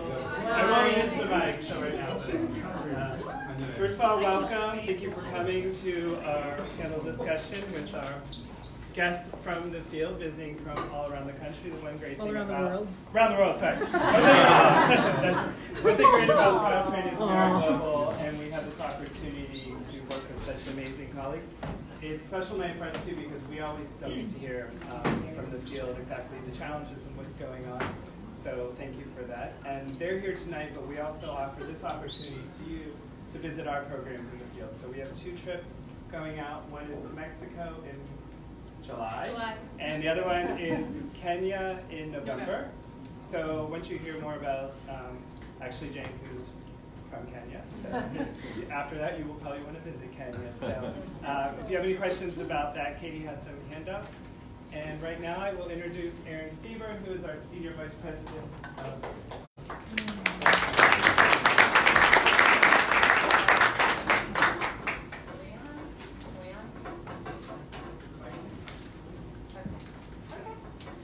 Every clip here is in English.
I won't use the mic, so right now. First of all, welcome. Thank you for coming to our panel discussion with our guests from the field, visiting from all around the country. The one great thing around about the world. Around the world, sorry. One thing great about Smile Train is very global, and we have this opportunity to work with such amazing colleagues. It's a special night for us too because we always don't get to hear from the field exactly the challenges and what's going on. So thank you for that. And they're here tonight, but we also offer this opportunity to you to visit our programs in the field. So we have 2 trips going out. One is to Mexico in July. And the other one is Kenya in November. So once you hear more about, actually Jane, who's from Kenya, so after that you will probably want to visit Kenya. So if you have any questions about that, Katie has some handouts. And right now I will introduce Aaron Stever, who is our Senior Vice President of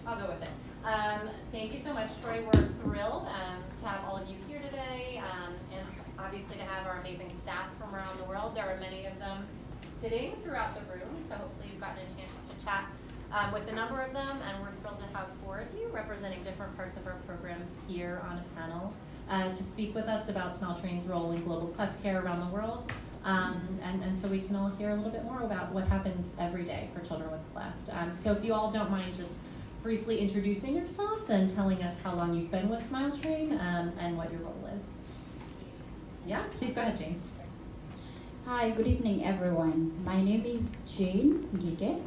I'll go with it. Thank you so much, Troy. We're thrilled to have all of you here today, and obviously to have our amazing staff from around the world. There are many of them sitting throughout the room, so hopefully you've gotten a chance to chat with a number of them, and we're thrilled to have 4 of you representing different parts of our programs here on a panel to speak with us about Smile Train's role in global cleft care around the world. And so we can all hear a little bit more about what happens every day for children with cleft. So if you all don't mind just briefly introducing yourselves and telling us how long you've been with Smile Train and what your role is. Yeah, please go ahead, Jane. Hi, good evening, everyone. My name is Jane Gige.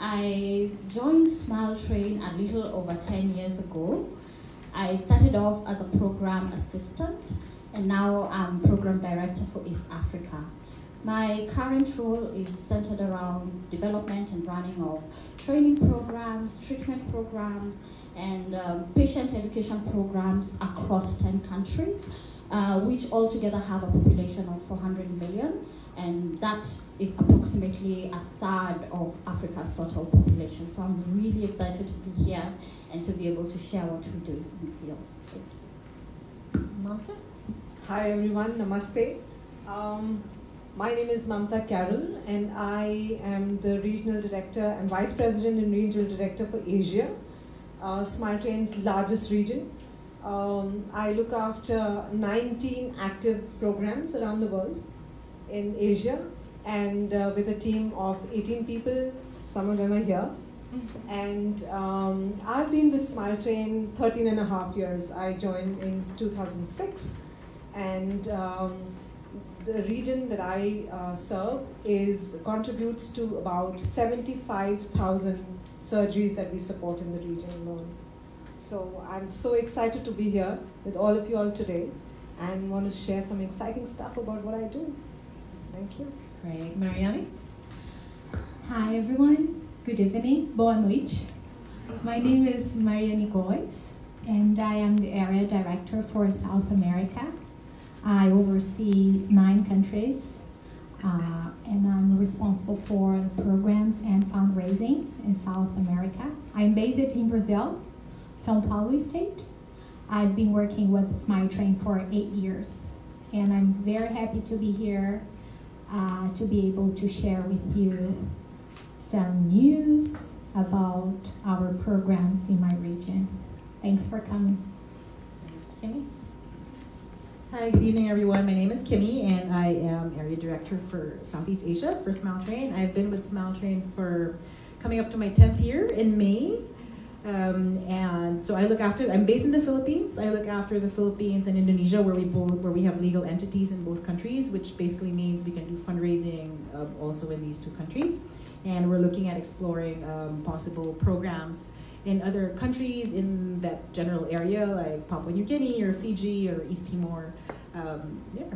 I joined Smile Train a little over 10 years ago. I started off as a program assistant, and now I'm program director for East Africa. My current role is centered around development and running of training programs, treatment programs, and patient education programs across 10 countries, which altogether have a population of 400 million, and that is approximately a third of Africa's total population. So I'm really excited to be here and to be able to share what we do in the field. Thank you. Mamta? Hi everyone, namaste. My name is Mamta Carroll, and I am the Regional Director and Vice President and Regional Director for Asia, Smile Train's largest region. I look after 19 active programs around the world in Asia, and with a team of 18 people, some of them are here. And I've been with Smile Train 13 and a half years. I joined in 2006, and the region that I serve contributes to about 75,000 surgeries that we support in the region alone. So I'm so excited to be here with all of you all today and want to share some exciting stuff about what I do. Thank you. Great. Mariane? Hi everyone, good evening, boa noite. My name is Mariane Goes, and I am the Area Director for South America. I oversee 9 countries, and I'm responsible for the programs and fundraising in South America. I'm based in Brazil, São Paulo state. I've been working with Smile Train for 8 years, and I'm very happy to be here to be able to share with you some news about our programs in my region. Thanks for coming. Thanks, Kimmy. Hi, good evening everyone. My name is Kimmy, and I am Area Director for Southeast Asia for Smile Train. I've been with Smile Train for coming up to my 10th year in May. And so I'm based in the Philippines. I look after the Philippines and Indonesia, where we have legal entities in both countries, which basically means we can do fundraising also in these 2 countries. And we're looking at exploring possible programs in other countries in that general area, like Papua New Guinea or Fiji or East Timor. Yeah.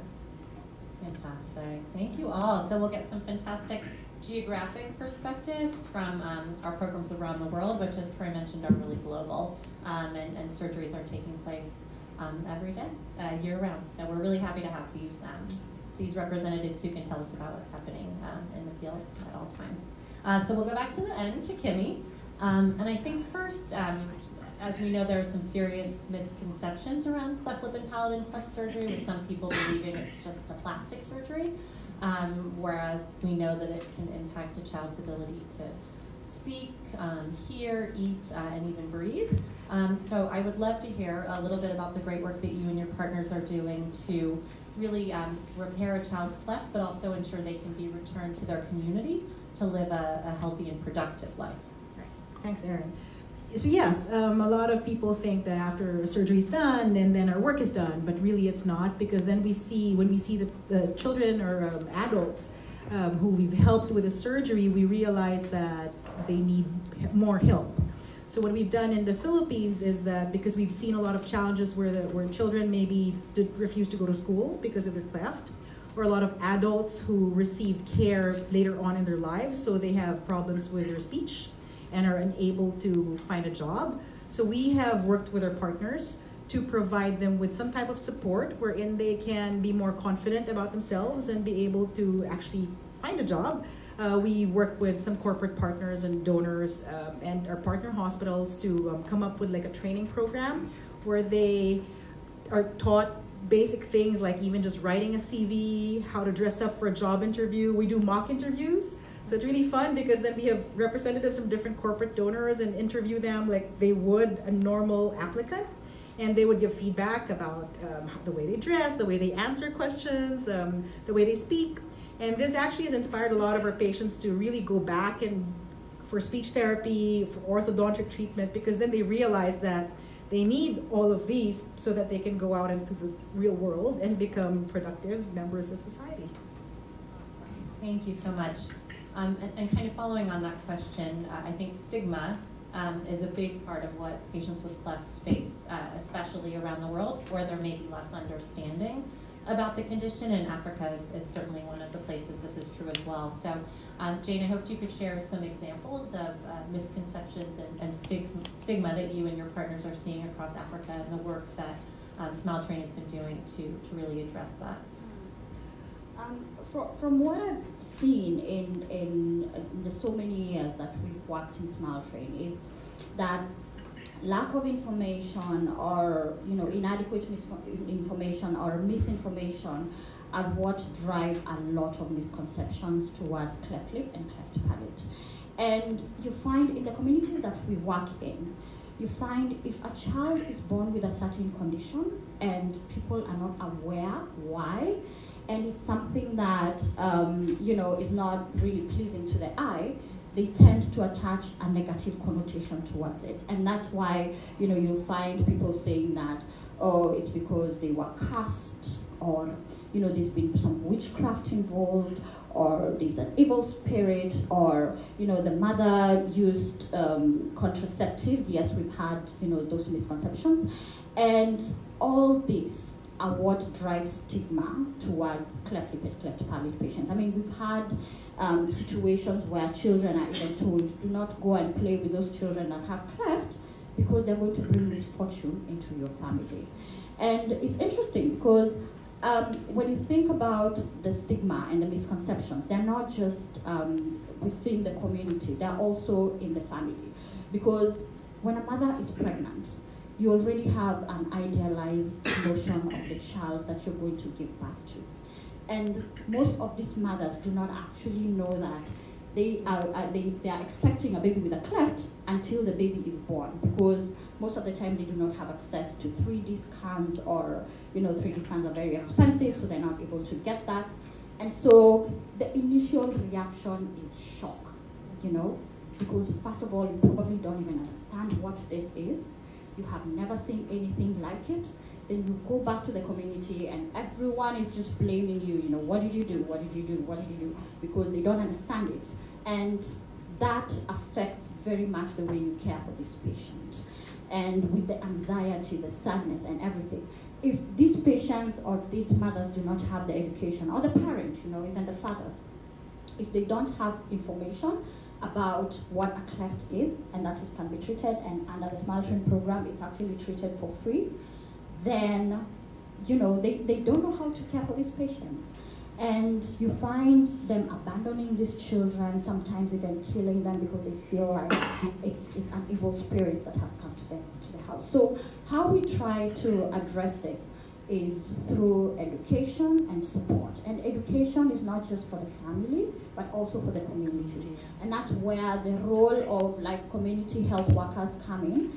Fantastic. Thank you all. So we'll get some fantastic geographic perspectives from our programs around the world, which, as Troy mentioned, are really global, and surgeries are taking place every day, year-round. So we're really happy to have these representatives who can tell us about what's happening in the field at all times. So we'll go back to the end to Kimmy, and I think first As we know, there are some serious misconceptions around cleft lip and palate and cleft surgery, with some people believing it's just a plastic surgery, whereas we know that it can impact a child's ability to speak, hear, eat, and even breathe. So I would love to hear a little bit about the great work that you and your partners are doing to really repair a child's cleft, but also ensure they can be returned to their community to live a healthy and productive life. Thanks, Erin. So yes, a lot of people think that after surgery is done and then our work is done, but really it's not, because then when we see the children or adults who we've helped with a surgery, we realize that they need more help. So what we've done in the Philippines is that, because we've seen a lot of challenges where children maybe refuse to go to school because of their cleft, or a lot of adults who received care later on in their lives, so they have problems with their speech and are unable to find a job. So we have worked with our partners to provide them with some type of support wherein they can be more confident about themselves and be able to actually find a job. We work with some corporate partners and donors and our partner hospitals to come up with like a training program where they are taught basic things like even just writing a CV, how to dress up for a job interview. We do mock interviews. So it's really fun because then we have representatives from different corporate donors and interview them like they would a normal applicant. And they would give feedback about the way they dress, the way they answer questions, the way they speak. And this actually has inspired a lot of our patients to really go back and for speech therapy, for orthodontic treatment, because then they realize that they need all of these so that they can go out into the real world and become productive members of society. Thank you so much. And kind of following on that question, I think stigma is a big part of what patients with clefts face, especially around the world where there may be less understanding about the condition, and Africa is certainly one of the places this is true as well. So Jane, I hoped you could share some examples of misconceptions and stigma that you and your partners are seeing across Africa, and the work that Smile Train has been doing to really address that. From what I've seen in the so many years that we've worked in Smile Train is that lack of information or inadequate information or misinformation are what drive a lot of misconceptions towards cleft lip and cleft palate. And you find in the communities that we work in, you find if a child is born with a certain condition and people are not aware why, and it's something that is not really pleasing to the eye, they tend to attach a negative connotation towards it. And that's why you'll find people saying that, oh, it's because they were cursed, or there's been some witchcraft involved, or there's an evil spirit, or the mother used contraceptives. Yes, we've had those misconceptions, and all this are what drives stigma towards cleft lip and cleft palate patients. I mean, we've had situations where children are even told, do not go and play with those children that have cleft because they're going to bring misfortune into your family. And it's interesting because when you think about the stigma and the misconceptions, they're not just within the community, they're also in the family. Because when a mother is pregnant, you already have an idealized notion of the child that you're going to give birth to. And most of these mothers do not actually know that they are expecting a baby with a cleft until the baby is born, because most of the time they do not have access to 3D scans, or 3D scans are very expensive, so they're not able to get that. And so the initial reaction is shock, because first of all, you probably don't even understand what this is. You have never seen anything like it. Then you go back to the community and everyone is just blaming you, what did you do, what did you do, what did you do, because they don't understand it. And that affects very much the way you care for this patient. And with the anxiety, the sadness and everything, if these patients or these mothers do not have the education, or the parents, even the fathers, if they don't have information about what a cleft is and that it can be treated, and under the Smile Train program it's actually treated for free, then they don't know how to care for these patients. And you find them abandoning these children, sometimes even killing them because they feel like it's an evil spirit that has come to the house. So how we try to address this is through education and support. And education is not just for the family, but also for the community. And that's where the role of like community health workers come in.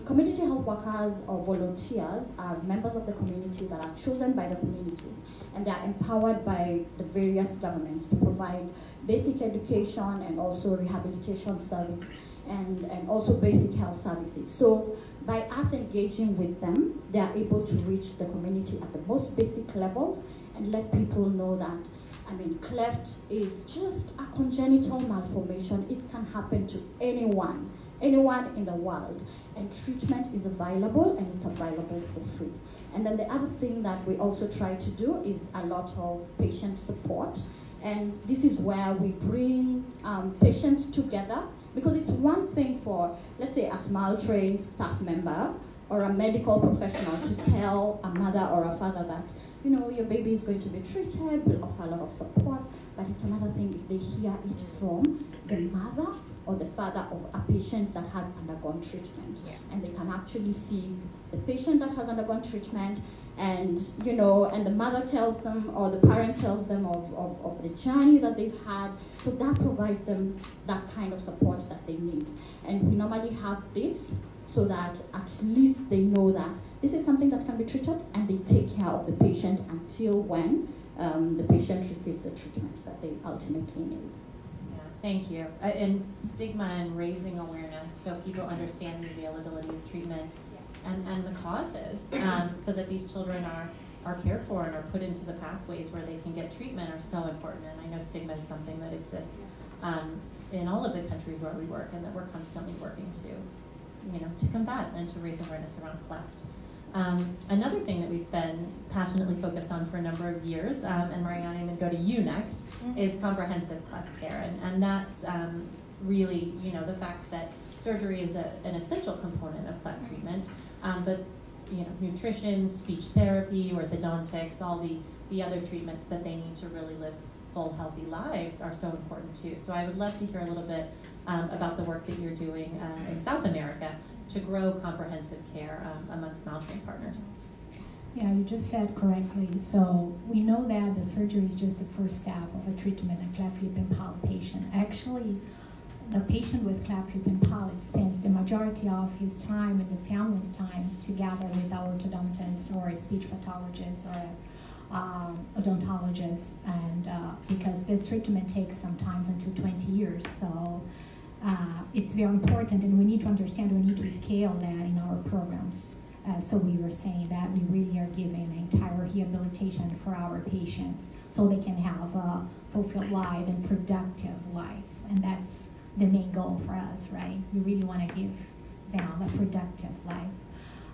Community health workers or volunteers are members of the community that are chosen by the community, and they are empowered by the various governments to provide basic education and also rehabilitation service and also basic health services. So by us engaging with them, they are able to reach the community at the most basic level and let people know that, I mean, cleft is just a congenital malformation. It can happen to anyone in the world, and treatment is available, and it's available for free. And then the other thing that we also try to do is a lot of patient support, and this is where we bring patients together, because it's one thing for, let's say, a small-trained staff member or a medical professional to tell a mother or a father that, you know, your baby is going to be treated, we'll offer a lot of support, but it's another thing if they hear it from the mother or the father of a patient that has undergone treatment. Yeah. And they can actually see the patient that has undergone treatment, and, you know, and the mother tells them or the parent tells them of the journey that they've had. So that provides them that kind of support that they need. And we normally have this so that at least they know that this is something that can be treated, and they take care of the patient until when the patient receives the treatment that they ultimately need. Yeah, thank you. And stigma and raising awareness so people understand the availability of treatment and the causes, so that these children are cared for and are put into the pathways where they can get treatment are so important. And I know stigma is something that exists in all of the countries where we work, and that we're constantly working to combat and to raise awareness around cleft. Another thing that we've been passionately focused on for a number of years, and Mariane, I'm going to go to you next, is comprehensive cleft care. And that's really, the fact that surgery is an essential component of cleft treatment, but nutrition, speech therapy, orthodontics, all the other treatments that they need to really live full, healthy lives are so important too. So I would love to hear a little bit about the work that you're doing in South America to grow comprehensive care among small-trained partners. Yeah, you just said correctly. So we know that the surgery is just the first step of a treatment in cleft lip and palate patient. Actually, the patient with cleft lip and palate spends the majority of his time and the family's time together with our orthodontist or a speech pathologist or odontologist, and because this treatment takes sometimes until 20 years. So it's very important, and we need to understand, we need to scale that in our programs. So we were saying that we really are giving an entire rehabilitation for our patients so they can have a fulfilled life and productive life. And that's the main goal for us, right? We really want to give them a productive life.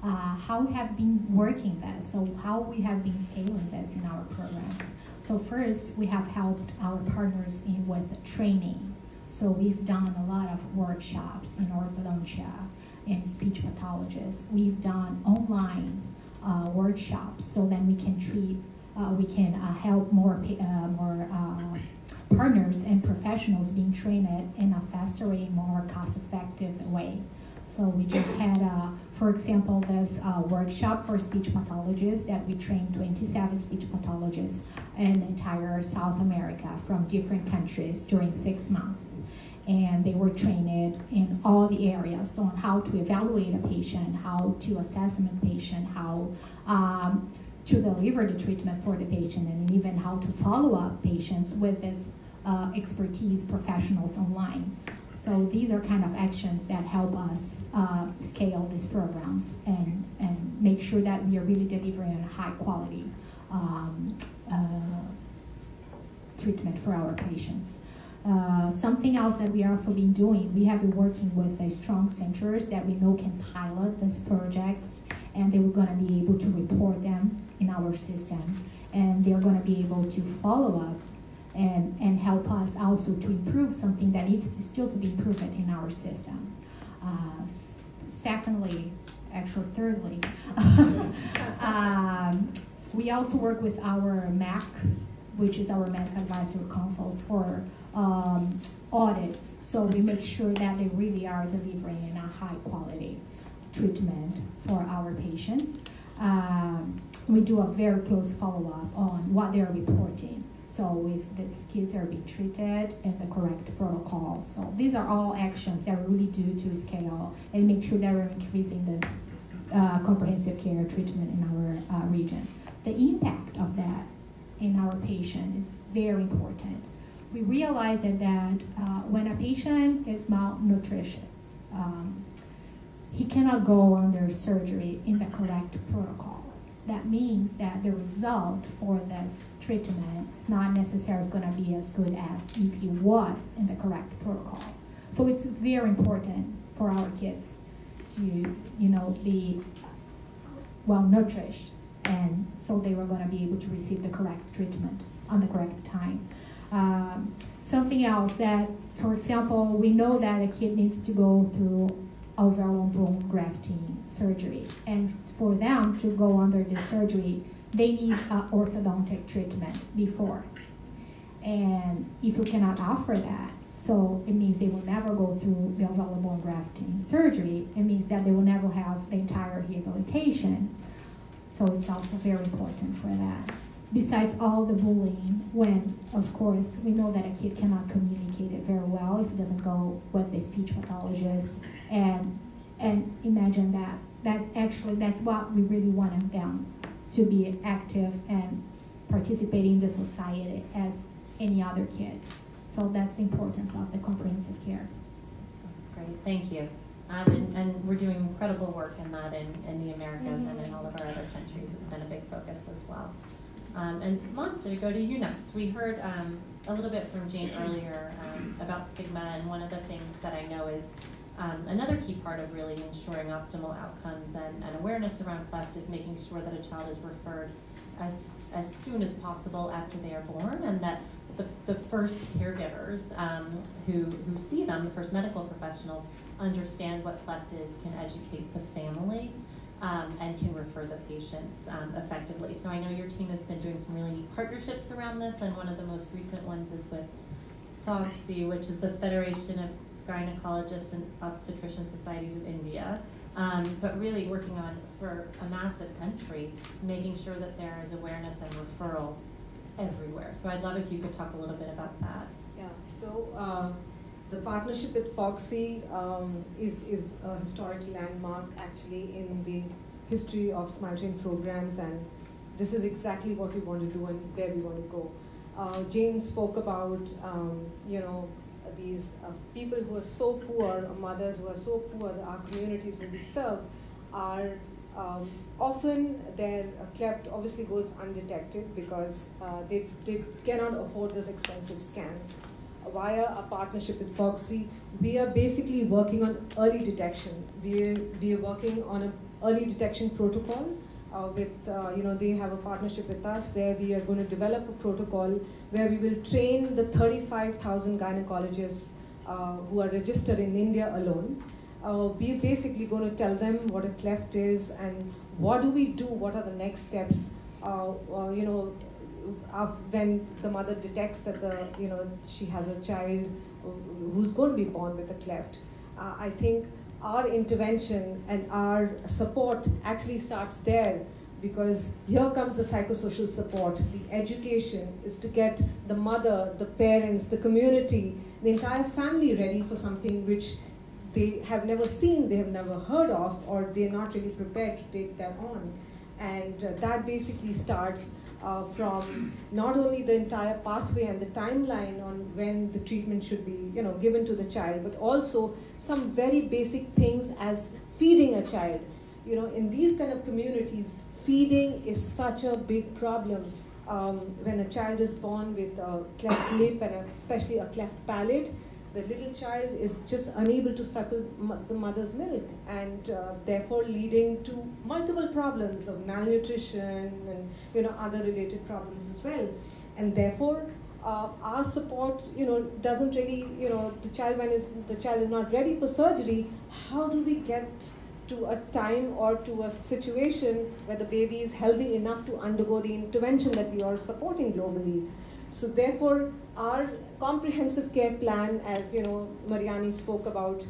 How we have been working this, so how we have been scaling this in our programs. So first, we have helped our partners with training. So we've done a lot of workshops in orthodontia, in speech pathologists. We've done online workshops so then we can help more partners and professionals being trained in a faster way, more cost-effective way. So we just had, for example, this workshop for speech pathologists that we trained 27 speech pathologists in entire South America from different countries during 6 months. And they were trained in all the areas on how to evaluate a patient, how to assess a patient, how to deliver the treatment for the patient, and even how to follow up patients with this expertise professionals online. So these are kind of actions that help us scale these programs and make sure that we are really delivering a high quality treatment for our patients. Something else that we are also been doing, we have been working with strong centers that we know can pilot these projects, and they were going to be able to report them in our system, and they're going to be able to follow up and help us also to improve something that needs still to be improved in our system. Thirdly, we also work with our MAC which is our medical advisory councils for audits. So we make sure that they really are delivering a high quality treatment for our patients. We do a very close follow-up on what they're reporting. So if these kids are being treated in the correct protocol. So these are all actions that we really do to scale and make sure that we're increasing this comprehensive care treatment in our region. The impact of that in our patient is very important. We realize that when a patient is malnutrition, he cannot go under surgery in the correct protocol. That means that the result for this treatment is not necessarily going to be as good as if he was in the correct protocol. So it's very important for our kids to, be well nourished, and so they were going to be able to receive the correct treatment on the correct time. Something else that, for example, we know that a kid needs to go through alveolar bone grafting surgery, and for them to go under this surgery, they need orthodontic treatment before. And if you cannot offer that, so it means they will never go through the alveolar bone grafting surgery. It means that they will never have the entire rehabilitation. So it's also very important for that. Besides all the bullying, when, of course, we know that a kid cannot communicate it very well if he doesn't go with a speech pathologist, and imagine that's what we really want them to be active and participating in the society as any other kid. So that's the importance of the comprehensive care. That's great, thank you. And we're doing incredible work in that in the Americas and in all of our other countries. It's been a big focus as well. And Mont, to go to you next. We heard a little bit from Jane earlier about stigma, and one of the things that I know is another key part of really ensuring optimal outcomes and awareness around cleft is making sure that a child is referred as soon as possible after they are born, and that the first caregivers who see them, the first medical professionals, understand what cleft is, can educate the family, and can refer the patients effectively. So I know your team has been doing some really neat partnerships around this, and one of the most recent ones is with FOGSI, which is the Federation of Gynecologists and Obstetrician Societies of India, but really working on, for a massive country, making sure that there is awareness and referral everywhere. So I'd love if you could talk a little bit about that. Yeah, so the partnership with FOGSI is a historic landmark actually in the history of Smile Train programs, and this is exactly what we want to do and where we want to go. Jane spoke about, these people who are so poor, mothers who are so poor, our communities who we serve are often their cleft obviously goes undetected because they cannot afford those expensive scans. Via a partnership with FOGSI, we are basically working on early detection. We are working on an early detection protocol they have a partnership with us where we are going to develop a protocol where we will train the 35,000 gynecologists who are registered in India alone. We're basically going to tell them what a cleft is and what do we do, what are the next steps, when the mother detects that she has a child who's going to be born with a cleft. I think our intervention and our support actually starts there, because here comes the psychosocial support. The education is to get the mother, the parents, the community, the entire family ready for something which they have never seen, they have never heard of, or they're not really prepared to take that on. And that basically starts from not only the entire pathway and the timeline on when the treatment should be given to the child, but also some very basic things as feeding a child. In these kind of communities, feeding is such a big problem. When a child is born with a cleft lip and especially a cleft palate, the little child is just unable to suckle the mother's milk, and therefore leading to multiple problems of malnutrition and other related problems as well. And therefore, our support doesn't really the child is not ready for surgery. How do we get to a time or to a situation where the baby is healthy enough to undergo the intervention that we are supporting globally? So therefore, our comprehensive care plan, as Mariane spoke about,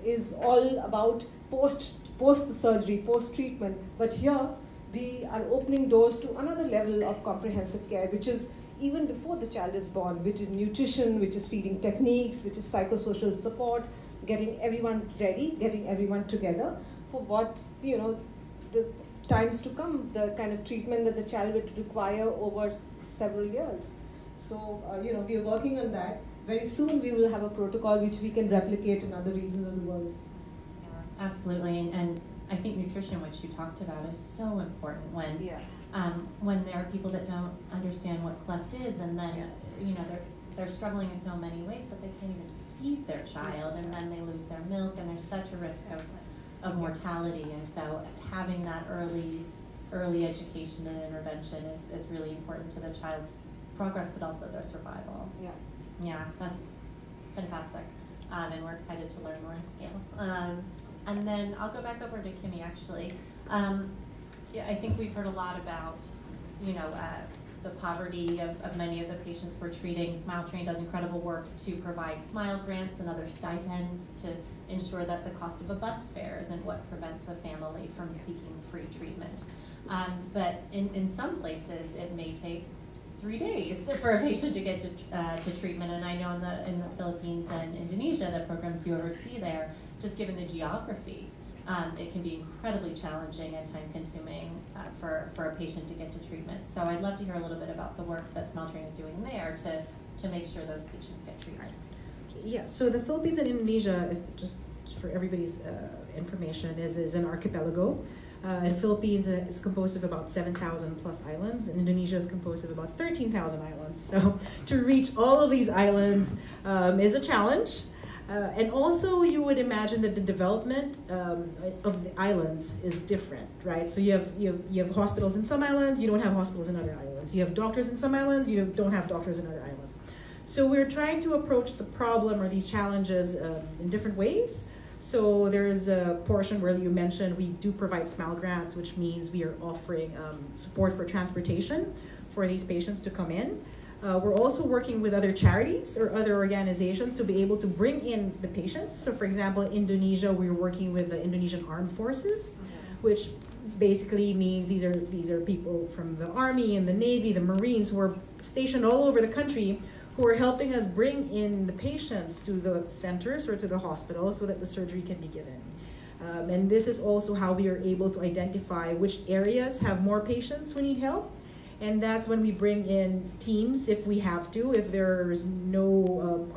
is all about post the surgery, post treatment. But here we are opening doors to another level of comprehensive care, which is even before the child is born, which is nutrition, which is feeding techniques, which is psychosocial support, getting everyone ready, getting everyone together for what the times to come, the kind of treatment that the child would require over several years. So, we are working on that. Very soon we will have a protocol which we can replicate in other regions of the world. Yeah, absolutely, and I think nutrition, which you talked about, is so important when there are people that don't understand what cleft is, and then they're struggling in so many ways, but they can't even feed their child, and then they lose their milk, and there's such a risk of mortality, and so having that early education and intervention is really important to the child's progress, but also their survival. Yeah, that's fantastic, and we're excited to learn more in scale. And then I'll go back over to Kimmy, actually. I think we've heard a lot about, the poverty of many of the patients we're treating. Smile Train does incredible work to provide smile grants and other stipends to ensure that the cost of a bus fare isn't what prevents a family from seeking free treatment. But in some places, it may take 3 days for a patient to get to treatment. And I know in the Philippines and Indonesia, the programs you oversee there, just given the geography, it can be incredibly challenging and time-consuming for a patient to get to treatment. So I'd love to hear a little bit about the work that Smile Train is doing there to make sure those patients get treatment. Yeah, so the Philippines and Indonesia, just for everybody's information, is an archipelago. And Philippines is composed of about 7,000 plus islands, and Indonesia is composed of about 13,000 islands. So to reach all of these islands is a challenge. And also you would imagine that the development of the islands is different, right? So you have hospitals in some islands, you don't have hospitals in other islands. You have doctors in some islands, you don't have doctors in other islands. So we're trying to approach the problem or these challenges in different ways. So there's a portion where you mentioned we do provide smile grants, which means we are offering support for transportation for these patients to come in. We're also working with other charities or other organizations to be able to bring in the patients. So for example, in Indonesia, we're working with the Indonesian Armed Forces, which basically means these are people from the Army and the Navy, the Marines, who are stationed all over the country, who are helping us bring in the patients to the centers or to the hospitals so that the surgery can be given. And this is also how we are able to identify which areas have more patients who need help. And that's when we bring in teams if we have to, if there's no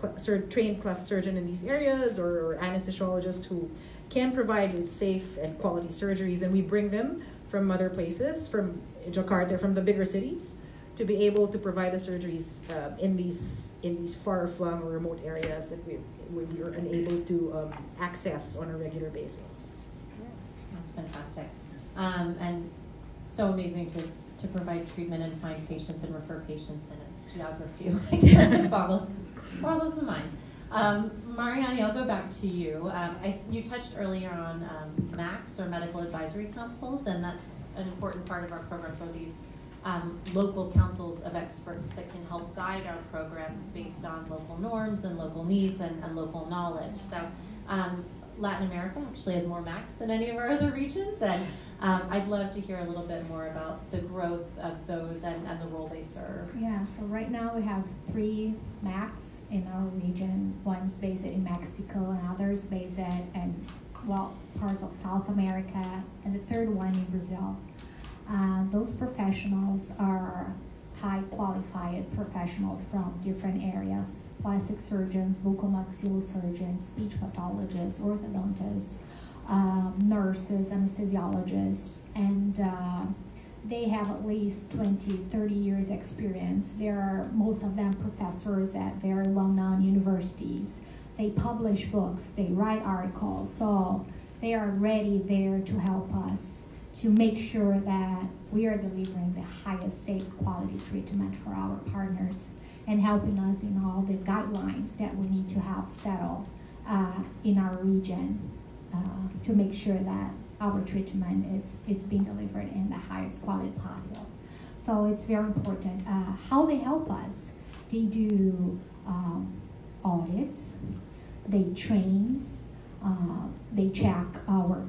trained cleft surgeon in these areas or anesthesiologist who can provide safe and quality surgeries, and we bring them from other places, from Jakarta, from the bigger cities, to be able to provide the surgeries in these far-flung or remote areas that we are unable to access on a regular basis. That's fantastic. And so amazing to provide treatment and find patients and refer patients in a geography like that boggles the mind. Mariane, I'll go back to you. You touched earlier on MACs, or Medical Advisory Councils, and that's an important part of our program. So these local councils of experts that can help guide our programs based on local norms and local needs and local knowledge. So Latin America actually has more MACs than any of our other regions, and I'd love to hear a little bit more about the growth of those and the role they serve. Yeah, so right now we have 3 MACs in our region. One's based in Mexico, and others based in parts of South America, and the third one in Brazil. Those professionals are high qualified professionals from different areas: plastic surgeons, buccomaxillary surgeons, speech pathologists, orthodontists, nurses, anesthesiologists, and they have at least 20-30 years experience. There are most of them professors at very well-known universities. They publish books, they write articles, so they are ready there to help us to make sure that we are delivering the highest safe quality treatment for our partners and helping us in all the guidelines that we need to have settled in our region to make sure that our treatment it's being delivered in the highest quality possible. So it's very important. How they help us, they do audits, they train, they check our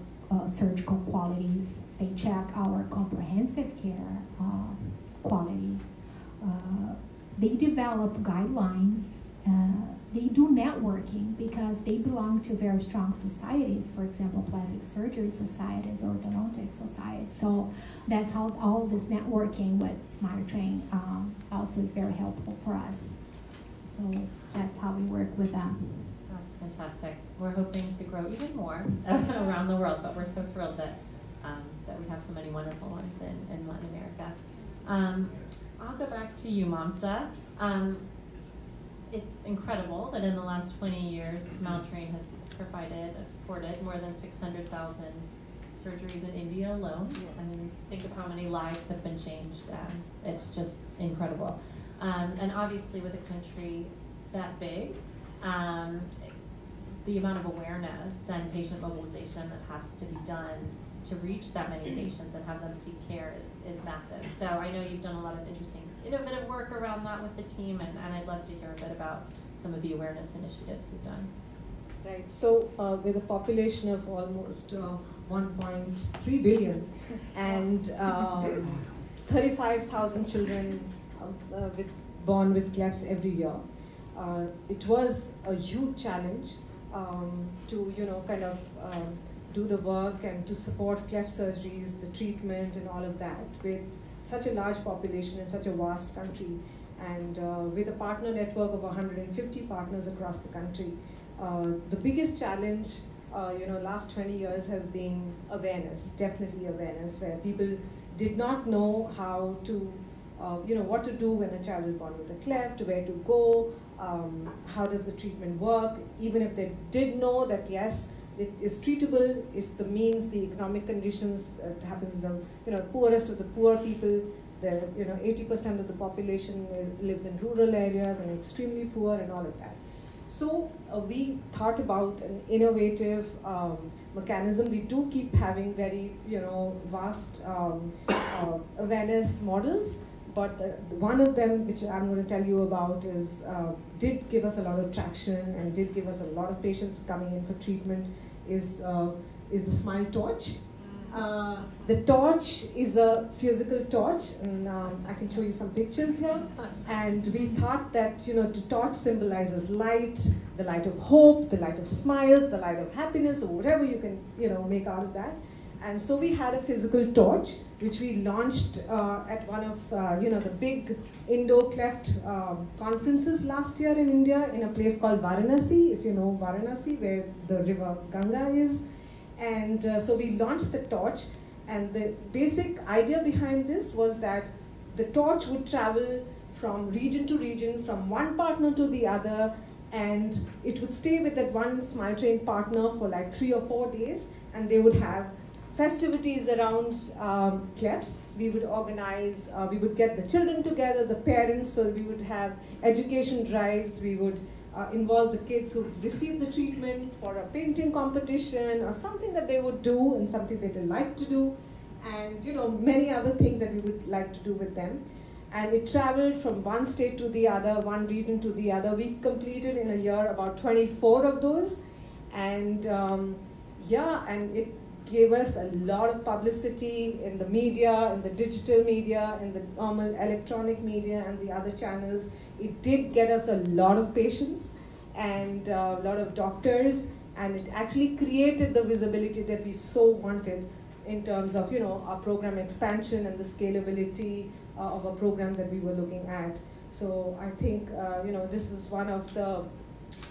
surgical qualities, they check our comprehensive care quality. They develop guidelines. They do networking because they belong to very strong societies, for example, plastic surgery societies or orthodontic societies. So that's how all this networking with SmileTrain also is very helpful for us. So that's how we work with them. That's fantastic. We're hoping to grow even more around the world, but we're so thrilled that that we have so many wonderful ones in Latin America. I'll go back to you, Mamta. It's incredible that in the last 20 years, SmileTrain has provided and supported more than 600,000 surgeries in India alone. Yes. I mean, think of how many lives have been changed. It's just incredible. And obviously with a country that big, the amount of awareness and patient mobilization that has to be done to reach that many patients and have them seek care is massive. So I know you've done a lot of interesting, innovative work around that with the team, and I'd love to hear a bit about some of the awareness initiatives you've done. Right, so with a population of almost 1.3 billion and 35,000 children born with clefts every year, it was a huge challenge to, kind of do the work and to support cleft surgeries, the treatment and all of that with such a large population in such a vast country, and with a partner network of 150 partners across the country. The biggest challenge, last 20 years has been awareness, definitely awareness, where people did not know how to, what to do when a child is born with a cleft, where to go, how does the treatment work. Even if they did know that yes, it is treatable, it's the means, the economic conditions that happens in the poorest of the poor people. The 80% of the population lives in rural areas and extremely poor and all of that. So we thought about an innovative mechanism. We do keep having very vast awareness models, but one of them, which I'm going to tell you about, is did give us a lot of traction and did give us a lot of patients coming in for treatment. Is the Smile Torch. The torch is a physical torch, and I can show you some pictures here. And we thought that the torch symbolizes light, the light of hope, the light of smiles, the light of happiness, or whatever you can make out of that. And so we had a physical torch, which we launched at one of the big Indo-cleft conferences last year in India, in a place called Varanasi, if you know Varanasi, where the river Ganga is. And so we launched the torch, and the basic idea behind this was that the torch would travel from region to region, from one partner to the other, and it would stay with that one SmileTrain partner for like 3 or 4 days, and they would have festivities around clefts. We would organize, we would get the children together, the parents, so we would have education drives, we would involve the kids who received the treatment for a painting competition or something that they would do and something that they like to do, and many other things that we would like to do with them. And it traveled from one state to the other, one region to the other. We completed in a year about 24 of those, and and it gave us a lot of publicity in the media, in the digital media, in the normal electronic media and the other channels. It did get us a lot of patients and a lot of doctors, and it actually created the visibility that we so wanted in terms of our program expansion and the scalability of our programs that we were looking at. So I think this is one of the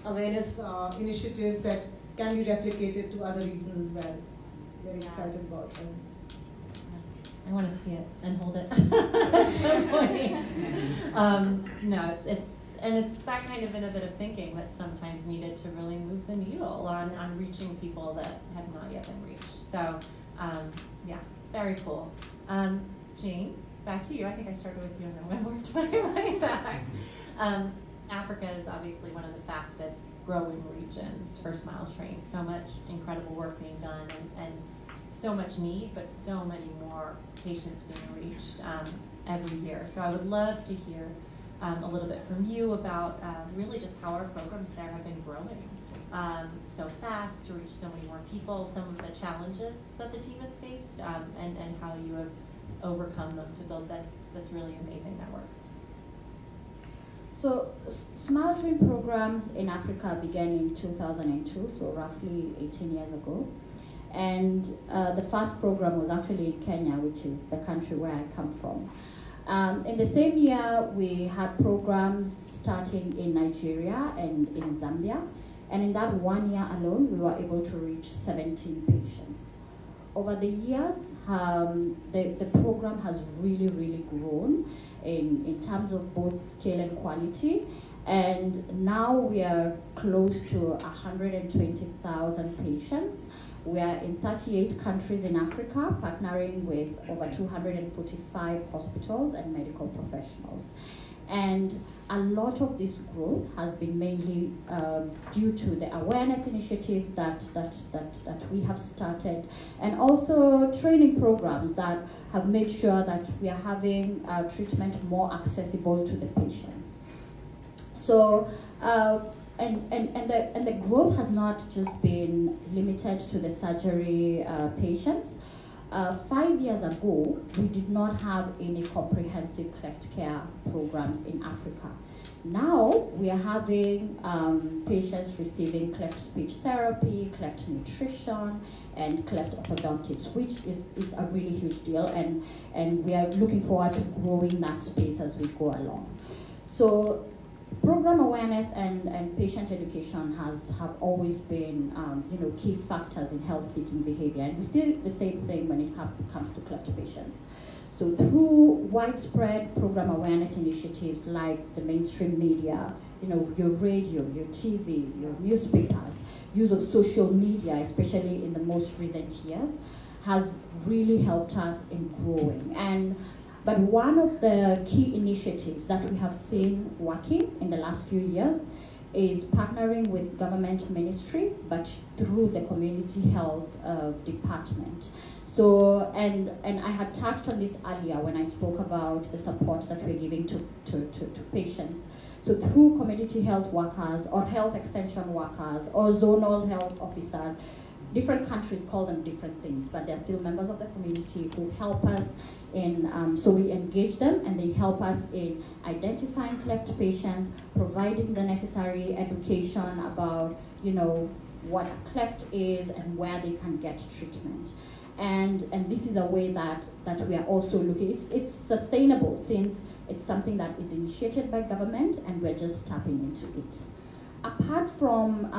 awareness initiatives that can be replicated to other regions as well. Very excited about them. I want to see it and hold it at some point. No, it's that kind of innovative thinking that's sometimes needed to really move the needle on reaching people that have not yet been reached. So, very cool. Jane, back to you. I think I started with you and then we worked my way back. Africa is obviously one of the fastest growing regions for SmileTrain. So much incredible work being done, and so much need, but so many more patients being reached every year. So I would love to hear a little bit from you about really just how our programs there have been growing so fast to reach so many more people, some of the challenges that the team has faced, and how you have overcome them to build this really amazing network. So, Smile Train programs in Africa began in 2002, so roughly 18 years ago. And the first program was actually in Kenya, which is the country where I come from. In the same year, we had programs starting in Nigeria and in Zambia. And in that 1 year alone, we were able to reach 17 patients. Over the years, the program has really, really grown in terms of both scale and quality. And now we are close to 120,000 patients. We are in 38 countries in Africa, partnering with over 245 hospitals and medical professionals. And a lot of this growth has been mainly due to the awareness initiatives that we have started, and also training programs that have made sure that we are having treatment more accessible to the patients. So, and the growth has not just been limited to the surgery patients. 5 years ago, we did not have any comprehensive cleft care programs in Africa. Now, we are having patients receiving cleft speech therapy, cleft nutrition, and cleft orthodontics, which is a really huge deal, and we are looking forward to growing that space as we go along. So, program awareness and patient education have always been key factors in health-seeking behavior, and we see the same thing when it comes to cleft patients. So through widespread program awareness initiatives like the mainstream media, your radio, your TV, your newspapers, use of social media, especially in the most recent years, has really helped us in growing. But one of the key initiatives that we have seen working in the last few years is partnering with government ministries, but through the community health department. So, and I had touched on this earlier when I spoke about the support that we're giving to patients. So through community health workers or health extension workers or zonal health officers, different countries call them different things, but they're still members of the community who help us in, so we engage them and they help us in identifying cleft patients, providing the necessary education about, what a cleft is and where they can get treatment. And this is a way that we are also looking, it's sustainable since it's something that is initiated by government and we're just tapping into it. Apart from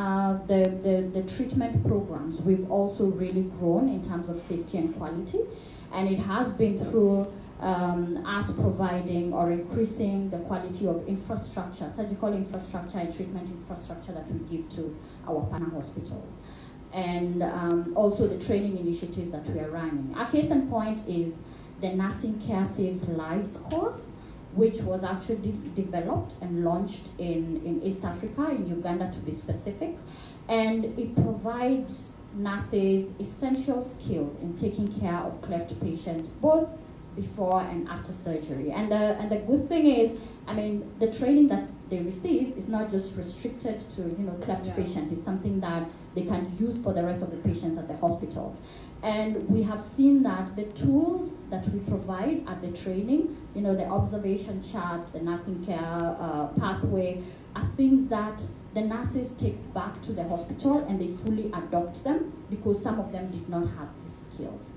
the treatment programs, we've also really grown in terms of safety and quality, and it has been through us providing or increasing the quality of infrastructure, surgical infrastructure and treatment infrastructure that we give to our partner hospitals. And also the training initiatives that we are running. Our case in point is the Nursing Care Saves Lives course, which was actually developed and launched in East Africa, in Uganda to be specific. And it provides nurses essential skills in taking care of cleft patients, both before and after surgery. And the good thing is, the training that they receive is not just restricted to cleft patients. It's something that they can use for the rest of the patients at the hospital. And we have seen that the tools that we provide at the training, the observation charts, the nursing care pathway, are things that the nurses take back to the hospital and they fully adopt them because some of them did not have these skills.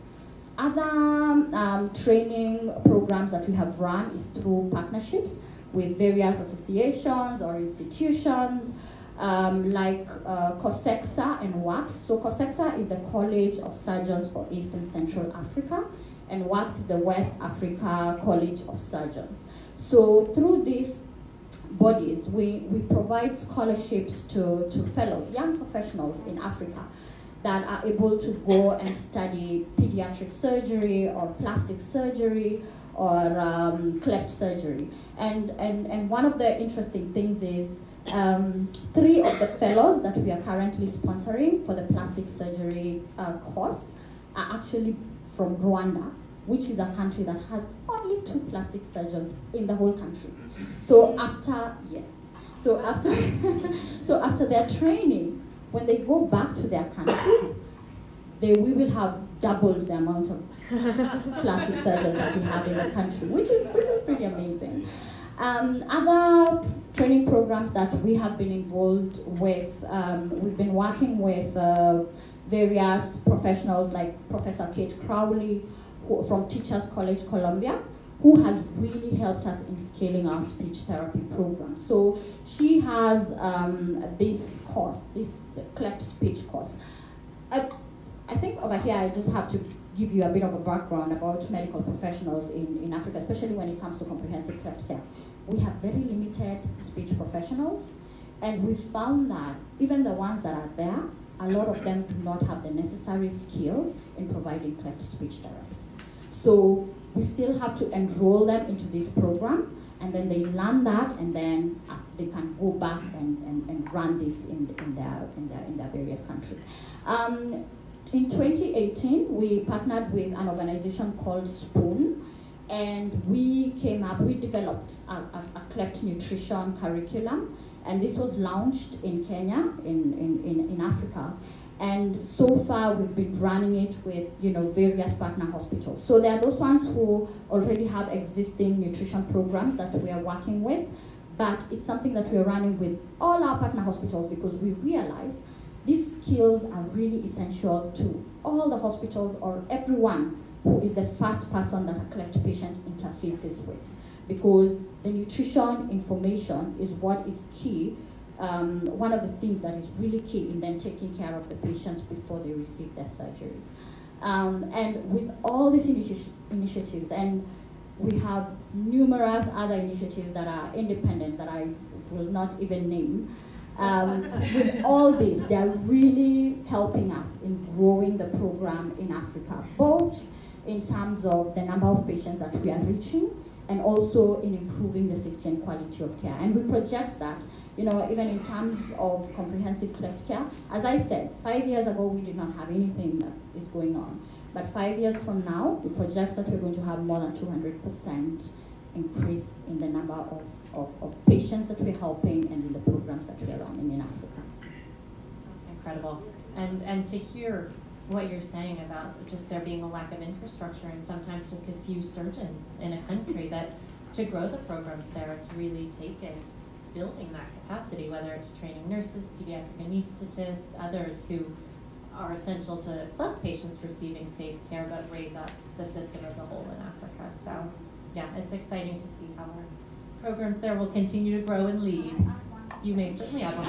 Other training programs that we have run is through partnerships with various associations or institutions, like COSEXA and WACS. So COSEXA is the College of Surgeons for East and Central Africa, and WACS is the West Africa College of Surgeons. So through these bodies, we provide scholarships to fellows, young professionals in Africa that are able to go and study pediatric surgery or plastic surgery or cleft surgery. And one of the interesting things is 3 of the fellows that we are currently sponsoring for the plastic surgery course are actually from Rwanda, which is a country that has only 2 plastic surgeons in the whole country. So after after their training, when they go back to their country, we will have doubled the amount of plastic surgeons that we have in the country, which is pretty amazing. Other training programs that we have been involved with, we've been working with various professionals like Professor Kate Crowley from Teachers College Columbia, who has really helped us in scaling our speech therapy program. So she has this course, this cleft speech course. I think over here I just have to give you a bit of a background about medical professionals in Africa, especially when it comes to comprehensive cleft care. We have very limited speech professionals, and we found that even the ones that are there, a lot of them do not have the necessary skills in providing cleft speech therapy. So we still have to enroll them into this program, and then they learn that, and then they can go back and run this in their various countries. In 2018, we partnered with an organization called Spoon, and we developed a cleft nutrition curriculum, and this was launched in Kenya, in Africa. And so far, we've been running it with various partner hospitals. So there are those ones who already have existing nutrition programs that we are working with, but it's something that we are running with all our partner hospitals because we realize these skills are really essential to all the hospitals or everyone who is the first person that a cleft patient interfaces with, because the nutrition information is what is key. One of the things that is really key in them taking care of the patients before they receive their surgery. And with all these initiatives, and we have numerous other initiatives that are independent that I will not even name, with all this, they are really helping us in growing the program in Africa, both in terms of the number of patients that we are reaching and also in improving the safety and quality of care. And we project that, even in terms of comprehensive cleft care, as I said, 5 years ago, we did not have anything that is going on. But 5 years from now, we project that we're going to have more than 200% increase in the number of patients that we're helping and in the programs that we're running in Africa. That's incredible. And to hear what you're saying about just there being a lack of infrastructure and sometimes just a few surgeons in a country, that to grow the programs there, it's really taken building that capacity, whether it's training nurses, pediatric anesthetists, others who are essential to cleft patients receiving safe care, but raise up the system as a whole in Africa. So yeah, it's exciting to see how our programs there will continue to grow and lead. You may certainly have one.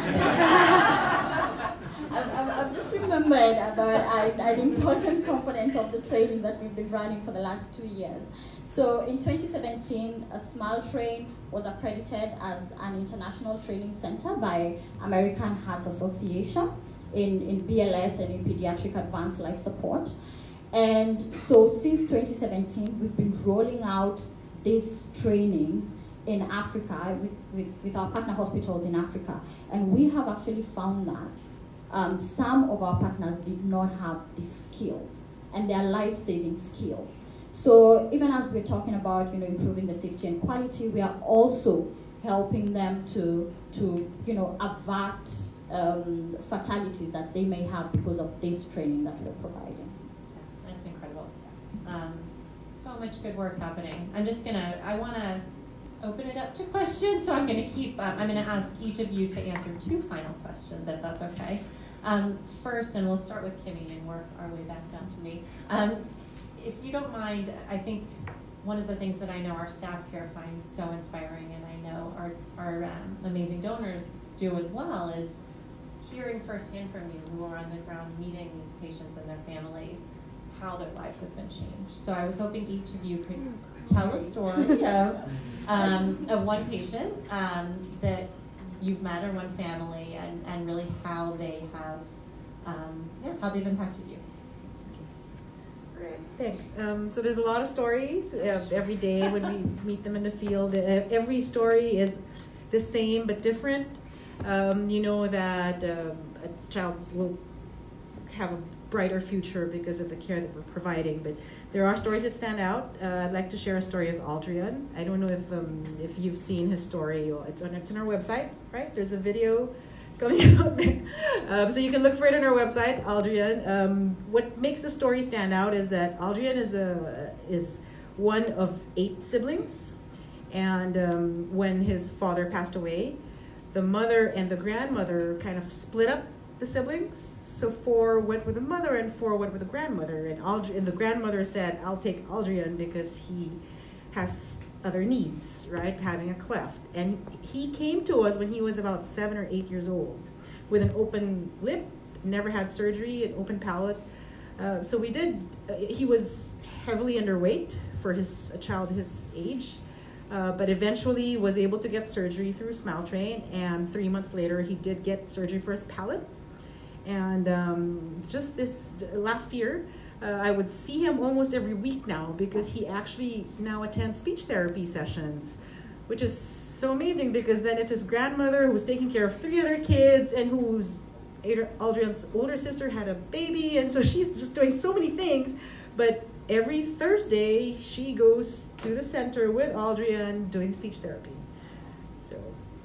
I've just remembered about an important component of the training that we've been running for the last 2 years. So in 2017, Smile Train was accredited as an international training center by American Heart Association in BLS and in pediatric advanced life support. And so since 2017, we've been rolling out these trainings in Africa with our partner hospitals in Africa. And we have actually found that some of our partners did not have these skills, and they are life-saving skills. So even as we're talking about improving the safety and quality, we are also helping them to avert fatalities that they may have because of this training that we're providing. That's incredible. So much good work happening. I want to open it up to questions, so I'm going to ask each of you to answer 2 final questions, if that's okay. First, and we'll start with Kimmy and work our way back down to me. If you don't mind, I think one of the things that I know our staff here finds so inspiring, and I know our amazing donors do as well, is hearing firsthand from you who are on the ground meeting these patients and their families, how their lives have been changed. So I was hoping each of you could tell a story of one patient that you've met or one family, and really how they have how they've impacted you. Great, thanks. So there's a lot of stories every day when we meet them in the field. Every story is the same but different. That a child will have a brighter future because of the care that we're providing. But there are stories that stand out. I'd like to share a story of Aldrian. I don't know if you've seen his story. It's on our website, right? There's a video going out there. So you can look for it on our website, Aldrian. What makes the story stand out is that Aldrian is one of 8 siblings. And when his father passed away, the mother and the grandmother kind of split up the siblings. So 4 went with the mother and 4 went with the grandmother. And the grandmother said, I'll take Aldrian because he has other needs, right? Having a cleft. And he came to us when he was about 7 or 8 years old with an open lip, never had surgery, an open palate. So we did, he was heavily underweight for a child his age. But eventually was able to get surgery through Smile Train, and 3 months later he did get surgery for his palate. And just this last year, I would see him almost every week now because he actually now attends speech therapy sessions, which is so amazing because then it's his grandmother who's taking care of 3 other kids and who's Aldrian's older sister had a baby, and so she's just doing so many things. But every Thursday, she goes to the center with Aldrian doing speech therapy. So,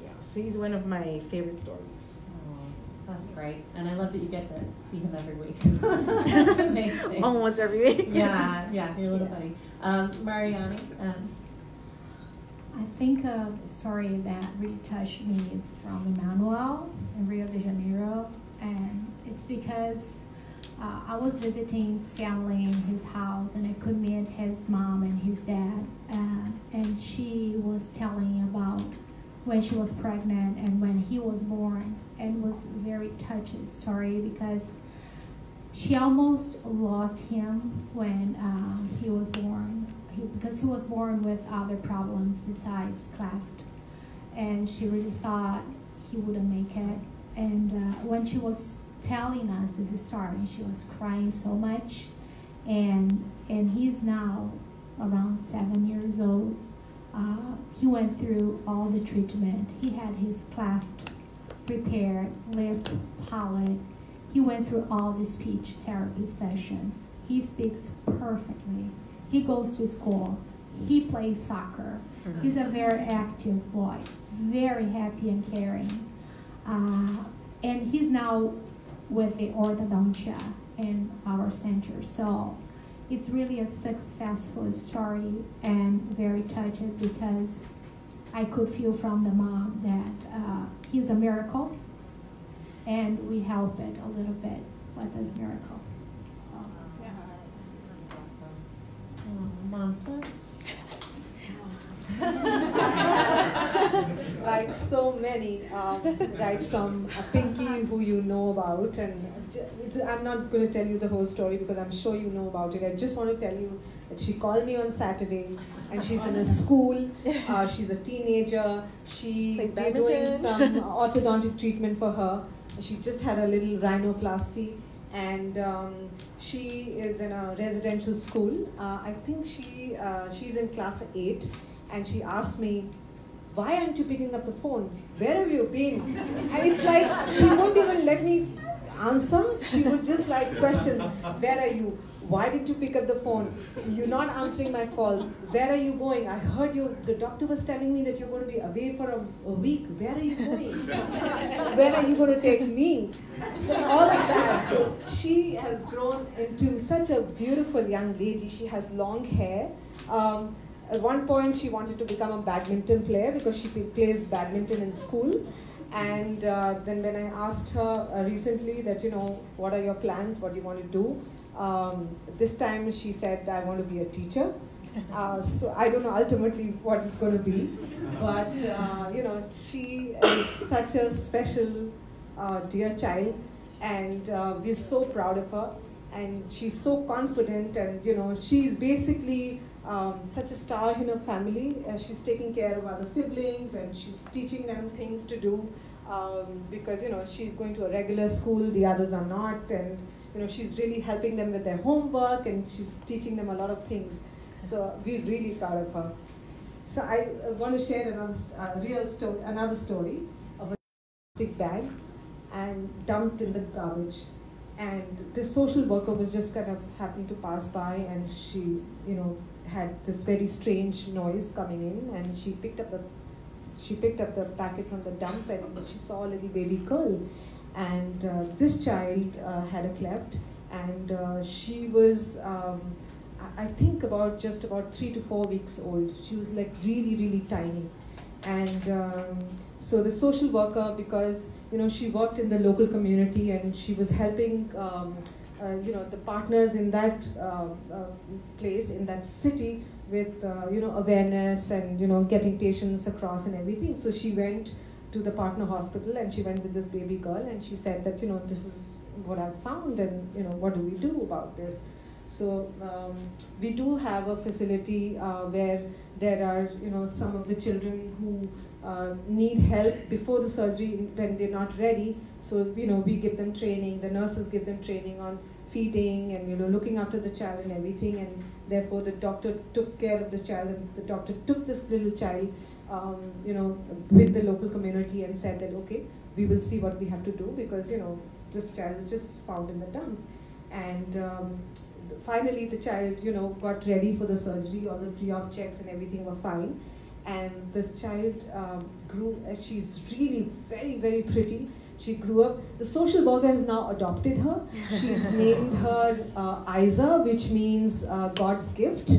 yeah, so he's one of my favorite stories. Oh, that's great. And I love that you get to see him every week. That's amazing. Almost every week. Yeah, your little buddy. Mariane? I think a story that really touched me is from Emmanuel in Rio de Janeiro. And it's because I was visiting his family in his house, and I could meet his mom and his dad, and she was telling about when she was pregnant and when he was born, and it was a very touching story because she almost lost him when he was born, because he was born with other problems besides cleft, and she really thought he wouldn't make it. And when she was telling us this story, she was crying so much, and he's now around 7 years old. He went through all the treatment. He had his cleft repaired, lip, palate. He went through all the speech therapy sessions. He speaks perfectly. He goes to school. He plays soccer. He's a very active boy, very happy and caring. And he's now with the orthodontia in our center. So it's really a successful story and very touching because I could feel from the mom that he's a miracle, and we help it a little bit with this miracle. Yeah. Mamta? Like so many, right from Pinky, who you know about, and I'm not going to tell you the whole story because I'm sure you know about it. I just want to tell you that she called me on Saturday, and she's in a school. She's a teenager. We're doing some orthodontic treatment for her. She just had a little rhinoplasty, and she is in a residential school. I think she's in class 8, and she asked me, "Why aren't you picking up the phone? Where have you been?" And it's like she won't even let me answer. She was just like questions. "Where are you? Why did you pick up the phone? You're not answering my calls. Where are you going? I heard the doctor was telling me that you're going to be away for a week. Where are you going? Where are you going to take me?" So all of that. So she has grown into such a beautiful young lady. She has long hair. At one point, she wanted to become a badminton player because she plays badminton in school. And then when I asked her recently that, what are your plans? What do you want to do? This time she said, "I want to be a teacher." So I don't know ultimately what it's going to be. But, she is such a special, dear child. And we're so proud of her. And she's so confident. And, she's basically such a star in her family. She's taking care of other siblings, and she's teaching them things to do because she's going to a regular school, the others are not, and she's really helping them with their homework, and she's teaching them a lot of things. So we're really proud of her. So I want to share another story of a plastic bag and dumped in the garbage. And this social worker was just kind of happening to pass by, and she, had this very strange noise coming in, and she picked up the packet from the dump, and she saw a little baby girl. And this child had a cleft, and she was, I think just about 3 to 4 weeks old. She was like really, really tiny. And so the social worker, because she worked in the local community, and she was helping the partners in that place, in that city, with awareness and getting patients across and everything. So she went to the partner hospital, and she went with this baby girl, and she said that this is what I've found, and what do we do about this? So we do have a facility where there are some of the children who need help before the surgery when they're not ready. So we give them training. The nurses give them training on feeding and looking after the child and everything. And therefore the doctor took care of this child, and the doctor took this little child with the local community and said that, okay, we will see what we have to do, because this child was just found in the dump. And finally the child got ready for the surgery. All the pre-op checks and everything were fine. And this child grew, she's really very, very pretty. She grew up. The social worker has now adopted her. She's named her Isa, which means God's gift.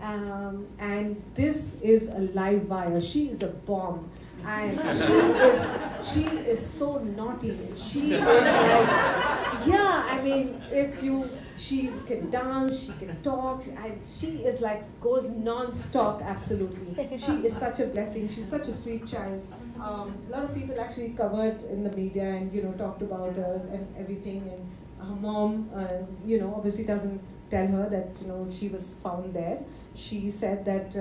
And this is a live wire. She is a bomb. And she is so naughty. She is like, she can dance, she can talk, and she is like, goes non-stop, absolutely. She is such a blessing. She's such a sweet child. A lot of people actually covered in the media and, talked about her and everything. And her mom, obviously doesn't tell her that, she was found there. She said that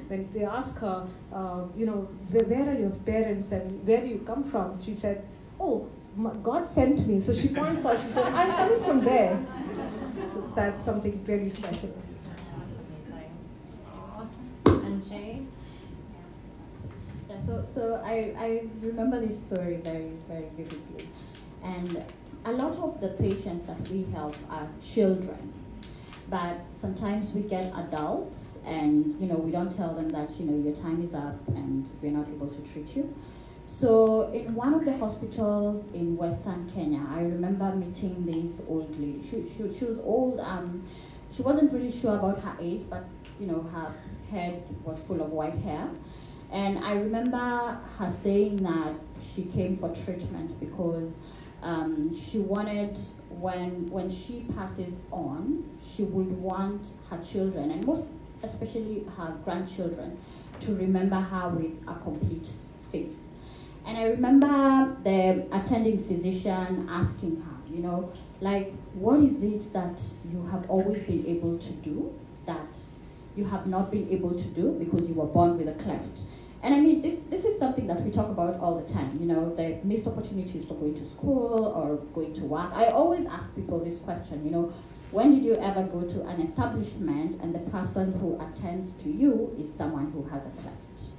when they asked her, where are your parents and where do you come from? She said, oh, God sent me. So she points out, she said, I'm coming from there. So that's something very special. That's amazing. And Jane? Yeah, so I remember this story very, very vividly. And a lot of the patients that we help are children. But sometimes we get adults and, we don't tell them that, your time is up and we're not able to treat you. So in one of the hospitals in Western Kenya, I remember meeting this old lady. She was old. She wasn't really sure about her age, but, her head was full of white hair. And I remember her saying that she came for treatment because she wanted, when she passes on, she would want her children, and most especially her grandchildren, to remember her with a complete face. And I remember the attending physician asking her, what is it that you have always been able to do that you have not been able to do because you were born with a cleft? And I mean, this is something that we talk about all the time, the missed opportunities for going to school or going to work. I always ask people this question, when did you ever go to an establishment and the person who attends to you is someone who has a cleft?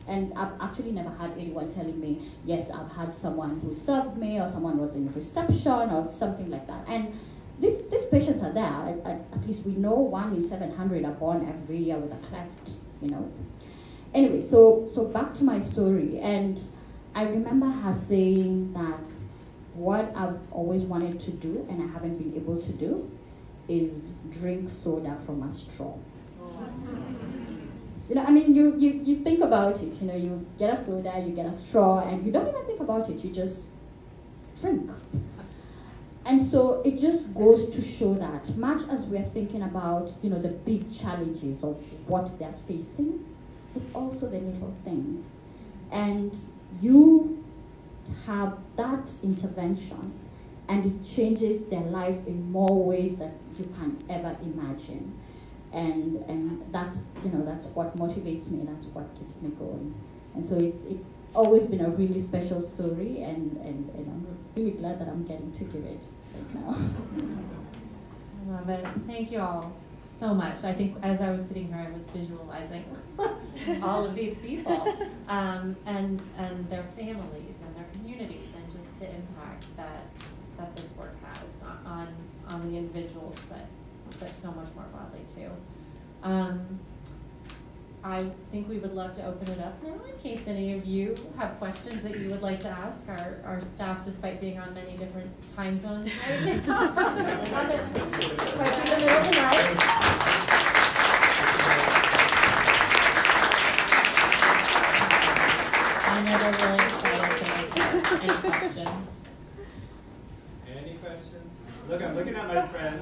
And I've actually never had anyone telling me, yes, I've had someone who served me or someone was in reception or something like that. And these patients are there. At least we know 1 in 700 are born every year with a cleft, Anyway, so back to my story, and I remember her saying that what I've always wanted to do and I haven't been able to do is drink soda from a straw. You think about it, you get a soda, you get a straw, and you don't even think about it, you just drink. And so it just goes to show that much as we're thinking about, the big challenges of what they're facing, it's also the little things. And you have that intervention and it changes their life in more ways than you can ever imagine. And that's what motivates me, that's what keeps me going. And so it's always been a really special story, and I'm really glad that I'm getting to give it right now. I love it. Thank you all so much. I think as I was sitting here, I was visualizing all of these people and their families and their communities and just the impact that that this work has on the individuals, but so much more broadly too. I think we would love to open it up now in case any of you have questions that you would like to ask our staff, despite being on many different time zones right now. There's some right in the middle tonight. I know they're really excited to answer any questions. Any questions? Look, I'm looking at my friend.